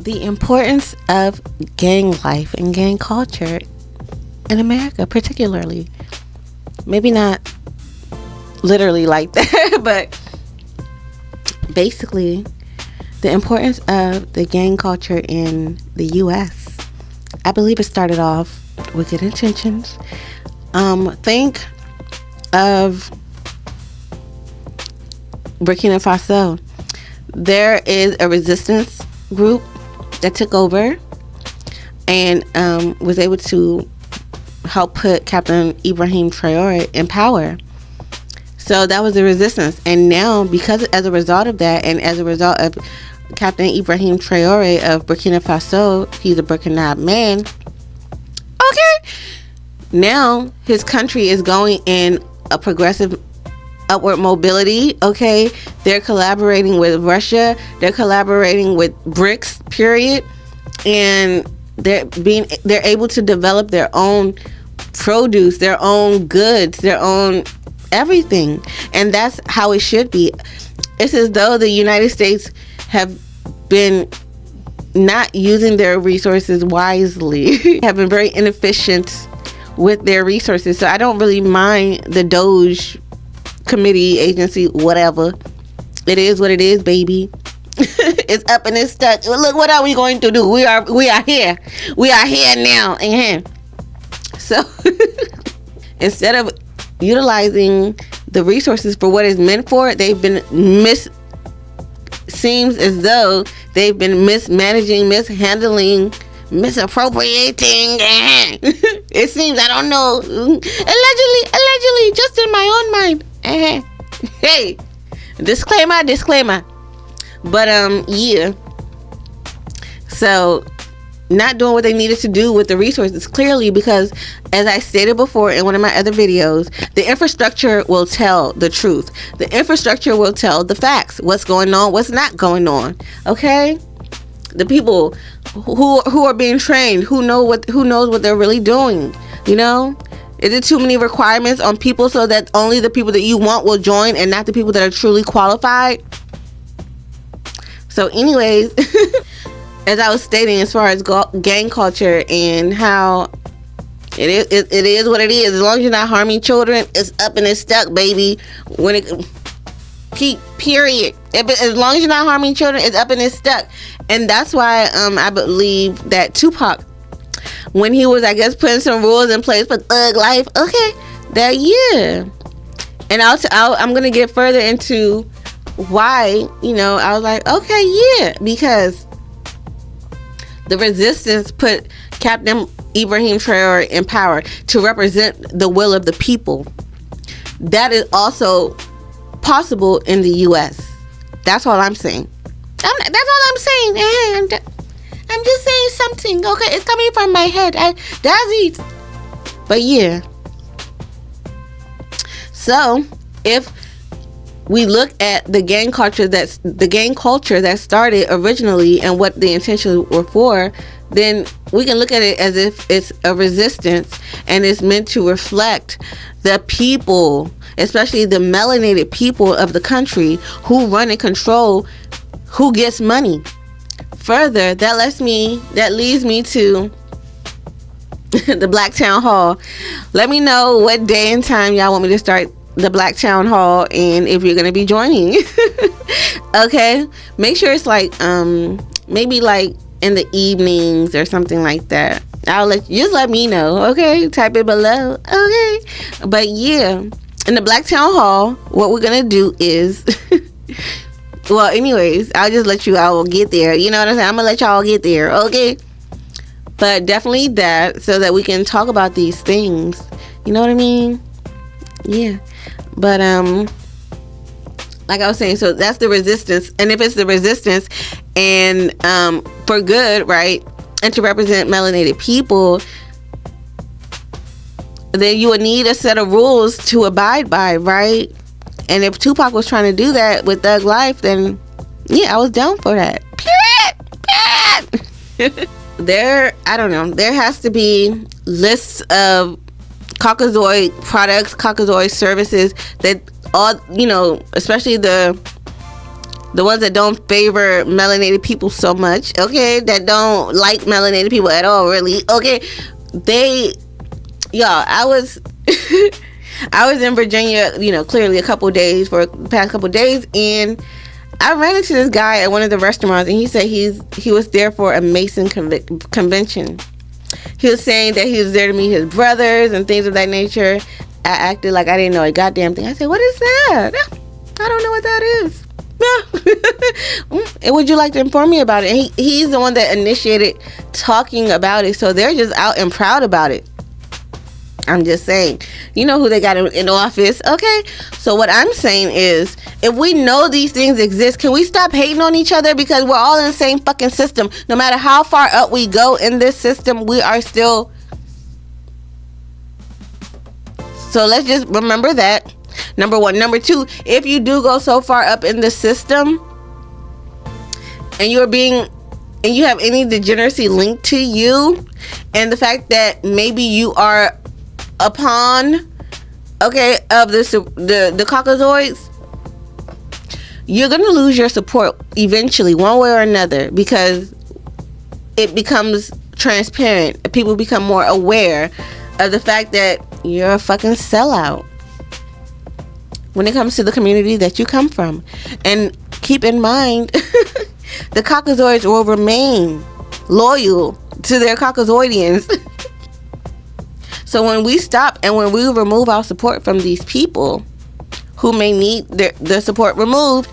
the importance of gang life and gang culture in America, particularly. Maybe not literally like that, but basically the importance of the gang culture in the U.S. I believe it started off with good intentions. Think of Burkina Faso. There is a resistance group that took over and was able to help put Captain Ibrahim Traore in power. So that was the resistance. And now, because as a result of that, and as a result of Captain Ibrahim Traore of Burkina Faso, he's a Burkina man. Okay. Now his country is going in a progressive upward mobility. Okay. They're collaborating with Russia. They're collaborating with BRICS, period. And they're able to develop their own produce, their own goods, their own everything. And that's how it should be. It's as though the United States have been not using their resources wisely, have been very inefficient with their resources. So I don't really mind the Doge committee, agency, whatever. It is what it is, baby. It's up and it's stuck. Look, what are we going to do? We are here. We are here now. So instead of utilizing the resources for what it's meant for, they've been seems as though they've been mismanaging, mishandling, misappropriating. It seems, I don't know, allegedly, just in my own mind. Hey, disclaimer. But yeah. So not doing what they needed to do with the resources, clearly, because as I stated before in one of my other videos, the infrastructure will tell the truth. The infrastructure will tell the facts, what's going on, what's not going on. Okay? The people who are being trained, who knows what they're really doing. You know? Is it too many requirements on people so that only the people that you want will join and not the people that are truly qualified? So anyways, as I was stating, as far as gang culture and how it is what it is. As long as you're not harming children, it's up and it's stuck, baby. Period. As long as you're not harming children, it's up and it's stuck. And that's why I believe that Tupac, when he was, I guess, putting some rules in place for thug life, okay, that yeah. And I'm gonna get further into why, I was like, okay, yeah, because the resistance put Captain Ibrahim Traore in power to represent the will of the people. That is also possible in the U.S. That's all I'm saying. That's all I'm saying. I'm just saying something. Okay, it's coming from my head. That's it. But yeah. So if we look at the gang culture that started originally and what the intentions were for, then we can look at it as if it's a resistance and it's meant to reflect the people, especially the melanated people of the country who run and control who gets money. Further, that leads me to the Black Town Hall. Let me know what day and time y'all want me to start the Black Town Hall and if you're going to be joining. Okay, make sure it's like maybe like in the evenings or something like that. Let me know. Okay, type it below. Okay, but yeah, in the Black Town Hall, what we're gonna do is well, anyways, I'll just let you all get there. You know what I'm saying? I'm gonna let y'all get there. Okay, but definitely that, so that we can talk about these things. You know what I mean? Yeah. But like I was saying, so that's the resistance. And if it's the resistance and for good, right, and to represent melanated people, then you would need a set of rules to abide by, right? And if Tupac was trying to do that with Thug Life, then yeah, I was down for that. Period. There has to be lists of Caucasoid products, Caucasoid services that all, especially the the ones that don't favor melanated people so much, okay, that don't like melanated people at all, really, okay, I was I was in Virginia, clearly for the past couple days, and I ran into this guy at one of the restaurants, and he said he was there for a Mason convention. He was saying that he was there to meet his brothers and things of that nature. I acted like I didn't know a goddamn thing. I said, "What is that? I don't know what that is." And would you like to inform me about it? And he's the one that initiated talking about it, so they're just out and proud about it. I'm just saying, you know who they got in office, okay? So what I'm saying is, if we know these things exist, can we stop hating on each other? Because we're all in the same fucking system. No matter how far up we go in this system, we are still. So let's just remember that. Number one. Number two, if you do go so far up in the system and you have any degeneracy linked to you, and the fact that maybe you are a pawn, okay, of the Caucasoids, you're gonna lose your support eventually, one way or another, because it becomes transparent. People become more aware of the fact that you're a fucking sellout when it comes to the community that you come from. And keep in mind, the Caucasoids will remain loyal to their Caucasoidians. So when we stop and when we remove our support from these people who may need their support removed,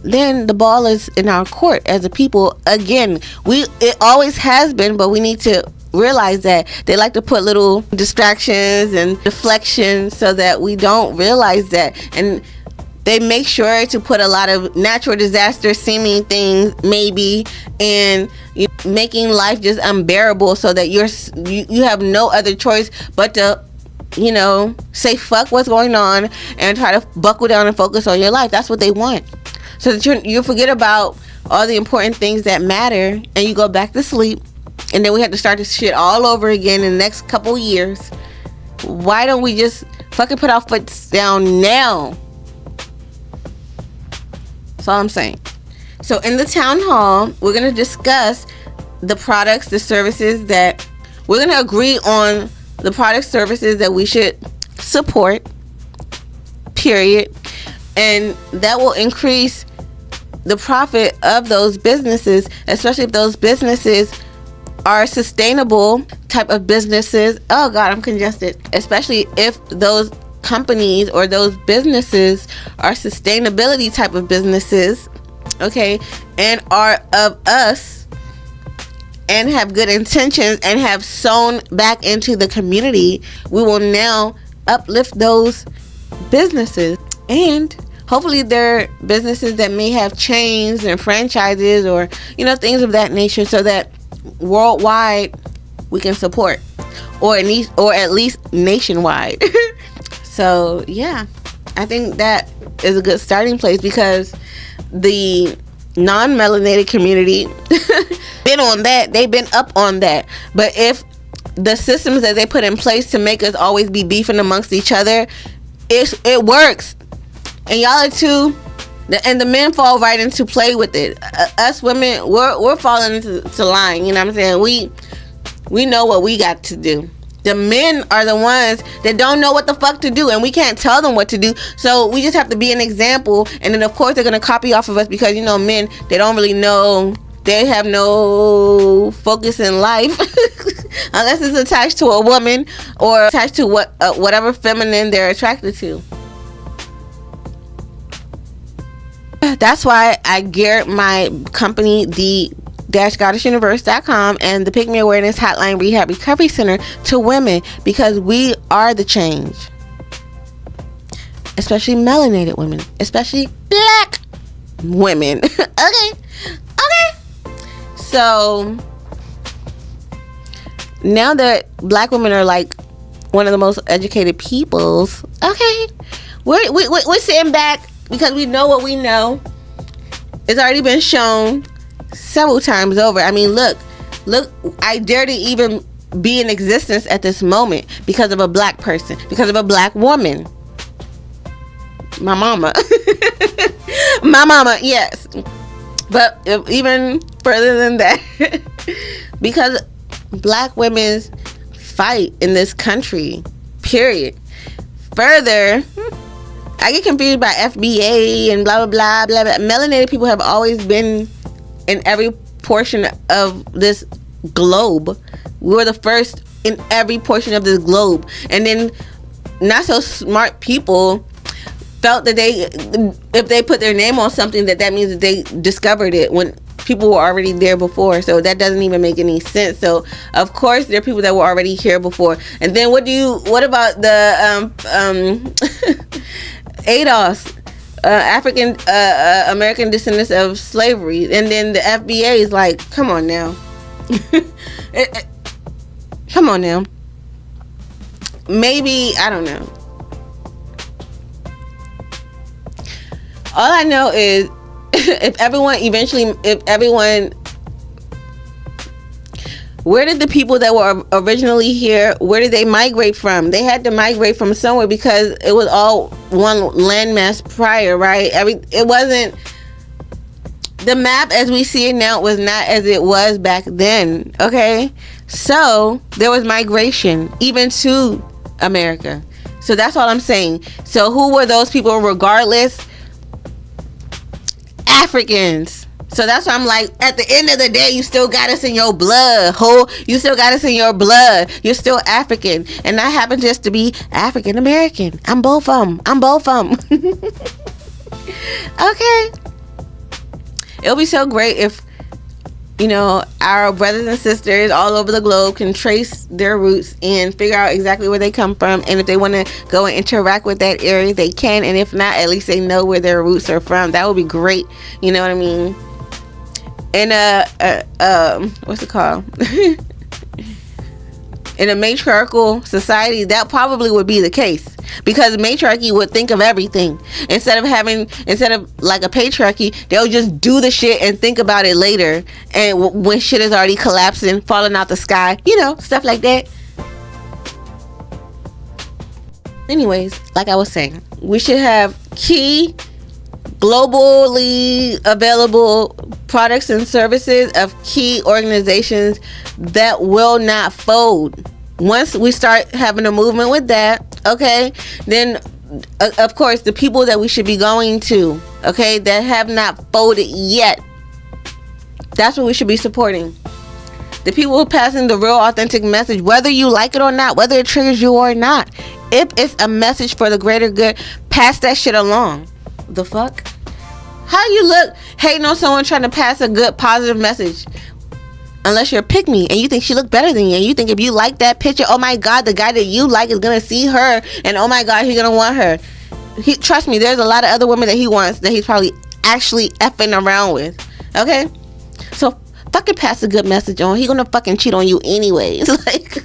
then the ball is in our court as a people. Again, it always has been, but we need to realize that they like to put little distractions and deflections so that we don't realize that. And they make sure to put a lot of natural disaster seeming things, maybe, and making life just unbearable, so that you have no other choice but to, say fuck what's going on and try to buckle down and focus on your life. That's what they want. So that you forget about all the important things that matter, and you go back to sleep, and then we have to start this shit all over again in the next couple years. Why don't we just fucking put our foot down now? That's all I'm saying. So in the town hall, we're going to discuss the products, the services that we're going to agree on, the product services that we should support, period. And that will increase the profit of those businesses, especially if those businesses are sustainable type of businesses. Oh God, I'm congested. Especially if those companies or those businesses are sustainability type of businesses, okay, and are of us and have good intentions and have sown back into the community, we will now uplift those businesses. And hopefully they're businesses that may have chains and franchises or things of that nature, so that worldwide we can support, or at least nationwide. So yeah, I think that is a good starting place, because the non-melanated community been on that, they've been up on that. But if the systems that they put in place to make us always be beefing amongst each other, it works, and y'all are too. And the men fall right into play with it. Us women, we're falling into line. You know what I'm saying? We know what we got to do. The men are the ones that don't know what the fuck to do, and we can't tell them what to do. So we just have to be an example. And then of course they're gonna copy off of us, because men, they don't really know. They have no focus in life unless it's attached to a woman or attached to whatever feminine they're attracted to. That's why I geared my company, the goddessuniverse.com, and the Pick Me Awareness Hotline Rehab Recovery Center, to women, because we are the change. Especially melanated women, especially black women. Okay. So now that black women are like one of the most educated peoples, okay, we're sitting back, because we know what we know. It's already been shown several times over. I mean, look, I dare to even be in existence at this moment because of a black person, because of a black woman. My mama. My mama, yes. But even further than that, because black women's fight in this country, period. Further, I get confused by FBA and blah, blah, blah, blah, blah. Melanated people have always been in every portion of this globe. We were the first in every portion of this globe. And then not so smart people felt that if they put their name on something, that means that they discovered it when people were already there before. So that doesn't even make any sense. So of course there are people that were already here before. And then what about the ADOS, African American descendants of slavery? And then the FBA is like, come on now. Come on now. Maybe, I don't know. All I know is if everyone, where did the people that were originally here, where did they migrate from? They had to migrate from somewhere because it was all one landmass prior, right? It wasn't, the map as we see it now was not as it was back then, okay? So there was migration even to America. So that's all I'm saying. So who were those people regardless? Africans. So that's why I'm like, at the end of the day, you still got us in your blood, ho. You still got us in your blood. You're still African. And I happen just to be African American. I'm both of them. Okay. It'll be so great if, our brothers and sisters all over the globe can trace their roots and figure out exactly where they come from. And if they want to go and interact with that area, they can. And if not, at least they know where their roots are from. That would be great. You know what I mean? And what's it called? In a matriarchal society, that probably would be the case, because matriarchy would think of everything instead of like a patriarchy. They'll just do the shit and think about it later, and when shit is already collapsing, falling out the sky, stuff like that. Anyways, like I was saying, we should have key globally available products and services of key organizations that will not fold. Once we start having a movement with that, okay, then of course the people that we should be going to, okay, that have not folded yet, that's what we should be supporting. The people who are passing the real authentic message, whether you like it or not, whether it triggers you or not. If it's a message for the greater good, pass that shit along. The fuck? How you look hating on someone trying to pass a good positive message? Unless you're a pick me and you think she look better than you, and you think if you like that picture, oh my god, the guy that you like is gonna see her, and oh my god, he's gonna want her. Trust me, there's a lot of other women that he wants that he's probably actually effing around with. Okay? So fucking pass a good message on. He gonna fucking cheat on you anyways. Like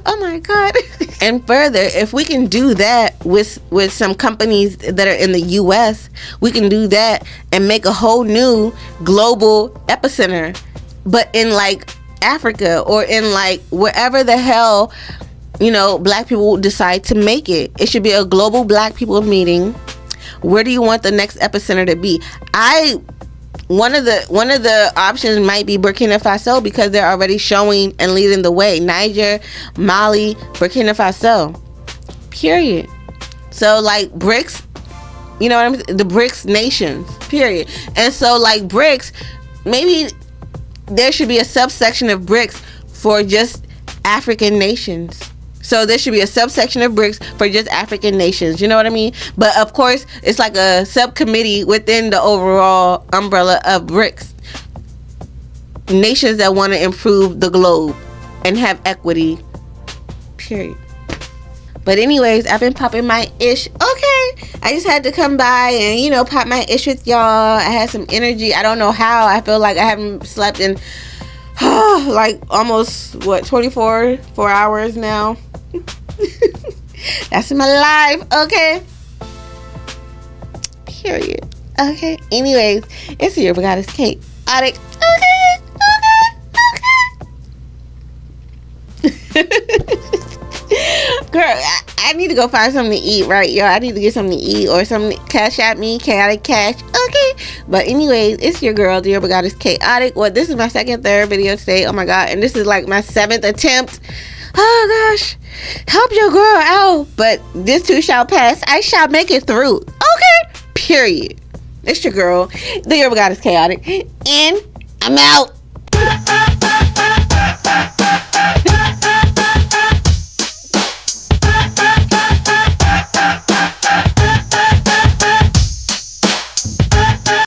oh my god. And further, if we can do that with some companies that are in the US, we can do that and make a whole new global epicenter, but in like Africa or in like wherever the hell black people decide to make it. It should be a global black people meeting. Where do you want the next epicenter to be? One of the options might be Burkina Faso, because they're already showing and leading the way. Niger, Mali, Burkina Faso. Period. So like BRICS, you know what I'm saying? The BRICS nations. Period. And so like BRICS, maybe there should be a subsection of BRICS for just African nations. So there should be a subsection of BRICS for just African nations. You know what I mean? But of course, it's like a subcommittee within the overall umbrella of BRICS. Nations that want to improve the globe and have equity. Period. But anyways, I've been popping my ish. Okay. I just had to come by and, pop my ish with y'all. I had some energy. I don't know how. I feel like I haven't slept in like almost 4 hours now. That's my life. Okay. Period. Okay. Anyways, it's your goddess Kate. Kottick. Okay. Girl, I need to go find something to eat, right, y'all? I need to get something to eat or something. Cash at me, chaotic cash. Okay. But anyways, it's your girl, the Urban Goddess Chaotic. Well, this is my third video today. Oh my God. And this is like my 7th attempt. Oh gosh. Help your girl out. But this too shall pass. I shall make it through. Okay. Period. It's your girl, the Urban Goddess Chaotic. And I'm out.